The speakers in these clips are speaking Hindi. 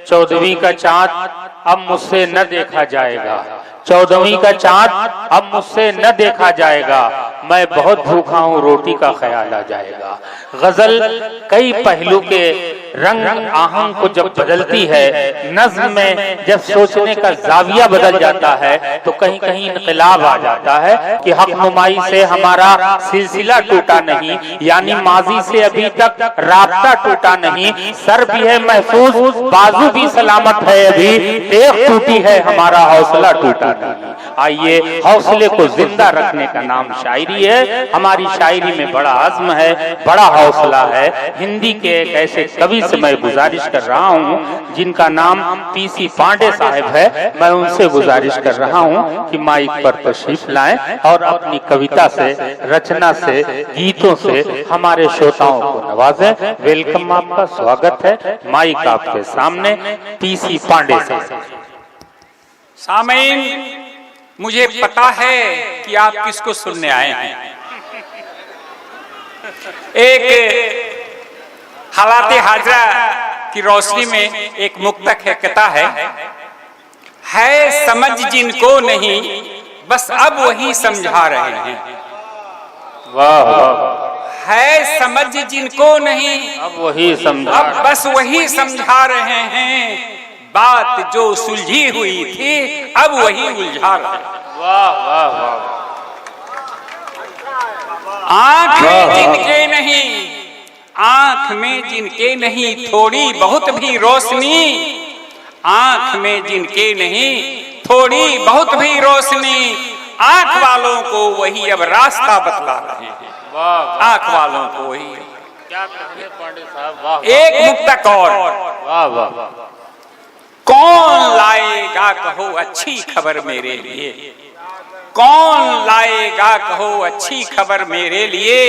14वीं का चांद अब मुझसे न देखा जाएगा, 14वीं का चांद अब मुझसे न देखा जाएगा, मैं बहुत भूखा हूँ रोटी का ख्याल आ जाएगा। गजल कई पहलू के रंग आहंग को जब बदलती है, नज्म में जब सोचने का जाविया बदल जाता है तो कहीं कहीं इनकलाब आ जाता है कि हक नुमाई से हमारा सिलसिला टूटा नहीं, यानी माजी से अभी तक राब्ता टूटा नहीं, सर भी है महफूज बाजू भी सलामत है, अभी टेक टूटी है हमारा हौसला टूटा नहीं। आइए हौसले को जिंदा रखने का नाम शायरी है। हमारी शायरी में बड़ा आज़्म है, बड़ा हौसला है। हिंदी के एक ऐसे कवि से मैं गुजारिश कर रहा हूँ जिनका नाम पीसी पांडे साहब है, मैं उनसे गुजारिश कर रहा हूँ कि माइक पर तशरीफ लाएं और अपनी कविता से, रचना से, गीतों से हमारे श्रोताओं को नवाजें। वेलकम, आपका स्वागत है। माइक आपके सामने, पीसी पांडे साहब। सामीन, मुझे पता है कि आप किसको सुनने आए हैं। एक हालाते हाजरा की रोशनी में एक मुक्तक है, कहता है समझ जिनको नहीं बस अब वही समझा रहे हैं। वाह वाह। है समझ जिनको नहीं अब वही समझा, अब बस वही समझा रहे हैं, बात जो सुलझी हुई थी अब वही उलझा रहे हैं। वाह वाह वाह। आंख में जिनके नहीं, आंख में जिनके नहीं थोड़ी बहुत भी रोशनी, आंख में जिनके नहीं थोड़ी बहुत भी रोशनी, आंख वालों को वही अब रास्ता बतला रहे हैं। आंख वालों को वही। क्या कहने पांडे साहब, वाह। एक मुक्तक और, वाह वाह। कौन लाएगा कहो अच्छी खबर मेरे लिए, कौन लाएगा कहो अच्छी खबर मेरे लिए,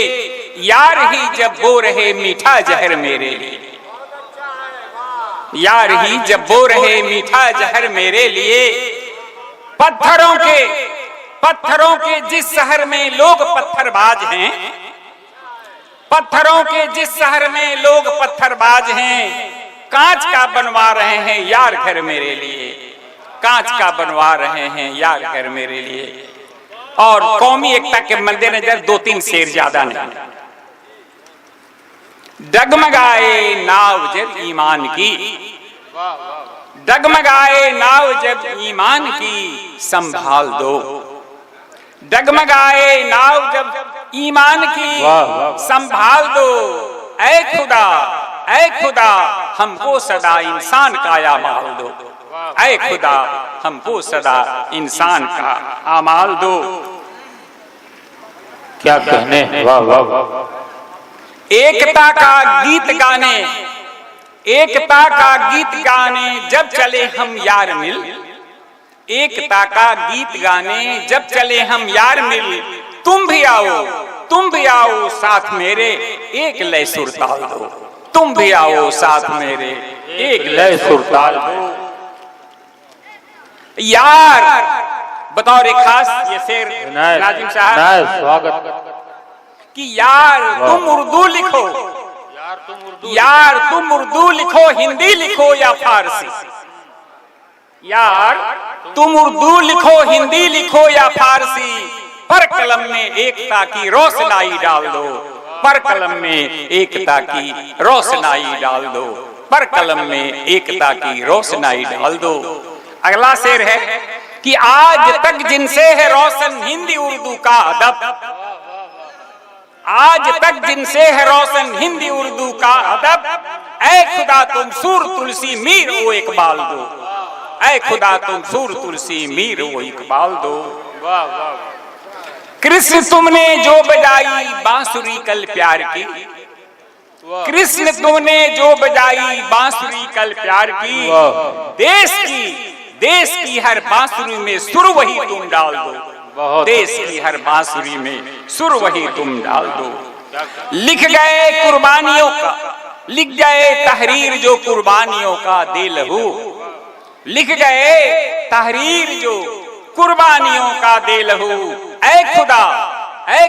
यार ही जब वो रहे मीठा जहर मेरे लिए, यार ही जब वो रहे मीठा जहर मेरे लिए। पत्थरों के जिस शहर में लोग पत्थरबाज हैं, पत्थरों के जिस शहर में लोग पत्थरबाज हैं, कांच का बनवा रहे हैं यार घर मेरे लिए, कांच का बनवा रहे हैं यार घर मेरे लिए। और कौमी एकता के मद्देनजर 2-3 शेर ज्यादा नहीं। डगमगाए नाव जब ईमान की, डगमगाए नाव जब ईमान की संभाल दो, डगमगाए नाव जब ईमान की संभाल दो। ऐ खुदा हमको सदा इंसान का आमाल दो, ऐ खुदा हमको सदा इंसान का आमाल दो। क्या कहने, वाह वाह। एकता का गीत गाने, एकता का गीत गाने जब चले हम यार मिल, एकता का गीत गाने जब चले हम यार मिल। तुम भी आओ साथ मेरे एक लय सुरताल दो, तुम भी आओ साथ मेरे एक लय सुरताल दो। यार बतौर एक खास ये शेर नाजिम साहब, स्वागत। कि यार तुम उर्दू लिखो, यार तुम उर्दू लिखो, हिंदी लिखो या फारसी, यार तुम उर्दू लिखो, हिंदी लिखो या फारसी, पर कलम में एकता की रोशनाई डाल दो, पर कलम में एकता की रोशनाई डाल दो, पर कलम में एकता की रोशनाई डाल दो। अगला शेर है कि आज तक जिनसे है रोशन हिंदी उर्दू का अदब, आज तक जिनसे है रोशन हिंदी उर्दू का अदब, ऐ खुदा तुम सूर तुलसी मीर वो इकबाल दो, ऐ खुदा तुम सूर तुलसी मीर वो इकबाल दो। कृष्ण तुमने जो बजाई बांसुरी कल प्यार की, कृष्ण तुमने जो बजाई बांसुरी कल प्यार की, देश की हर बांसुरी में सुर वही तुम डाल दो, देश की हर बांसुरी में सुर वही तुम डाल दो। लिख गए कुर्बानियों का, लिख गए तहरीर जो कुर्बानियों का दे लहू, लिख गए तहरीर जो कुर्बानियों का दे लहू। ऐ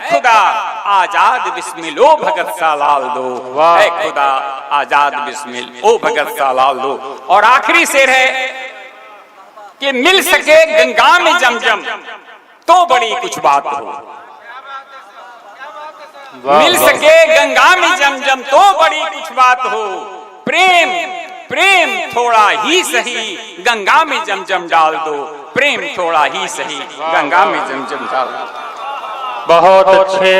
खुदा आजाद बिस्मिल ओ भगत सा लाल दो, वाह। ऐ खुदा आजाद बिस्मिल ओ भगत सा लाल दो। और आखिरी शेर है कि मिल सके गंगा में जमजम तो बड़ी कुछ बात हो, वाह, मिल वाह। सके गंगा में जमजम तो बड़ी कुछ बात हो, प्रेम प्रेम थोड़ा ही सही गंगा में जमजम डाल दो, प्रेम थोड़ा ही सही गंगा में जमजम डाल दो। बहुत अच्छे।